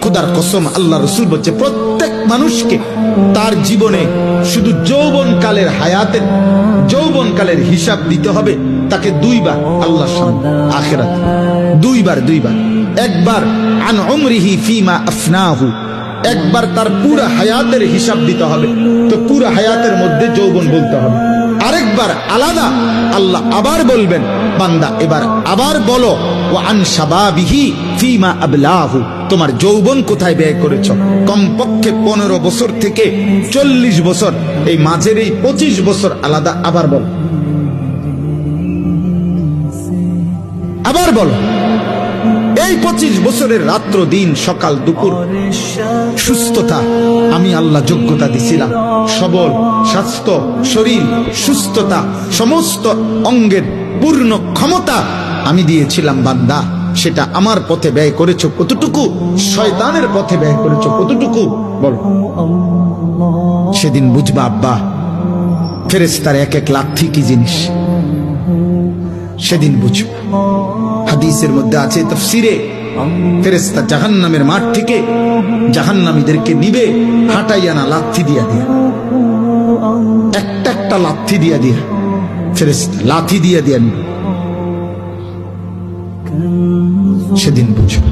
খুদার কসম, আল্লাহ রাসূল বলছে প্রত্যেক মানুষকে তার জীবনে শুধু যৌবনকালের হিসাব দিতে হবে তাকে দুইবার আল্লাহর সামনে আখিরাতে, দুইবার। একবার আন উমরিহি ফিমা আফনাহু, একবার তার পুরো হায়াতের হিসাব দিতে হবে, তো পুরো হায়াতের মধ্যে যৌবন বলতে হবে। আরেকবার আলাদা আল্লাহ আবার বলবেন, বান্দা এবার আবার বলো ওয়া আন শাবাবিহি ফিমা আবলাহু, তোমার যৌবন কোথায় ব্যয় করেছো। কমপক্ষে 15 বছর থেকে 40 বছর, এই মাঝের এই 25 বছর আলাদা আবার বলো, আবার বলো। এই 25 বছরের রাত্র দিন সকাল দুপুর সুস্থতা আমি আল্লাহ যোগ্যতা দিছিলাম, সবল স্বাস্থ্য, শরীর সুস্থতা, সমস্ত অঙ্গের পূর্ণ ক্ষমতা আমি দিয়েছিলাম বান্দা, সেটা আমার পথে ব্যয় করেছো কতটুকু, শয়তানের পথে ব্যয় করেছো কতটুকু বল। সেদিন বুঝবা আব্বা ফেরেশতার এক এক লাথি কি জিনিস, সেদিন বুঝবা। হাদিসের মধ্যে আছে তাফসীরে, ফেরেশতা জাহান্নামের মাঠ থেকে জাহান্নামীদেরকে নিবে হাঁটাইয়া না লাথি দিয়া দিয়া, একটা লাথি দিয়া দিয়া, ফেরেশতা লাথি দিয়া দিয়া নিবে। সেদিন বুঝবা।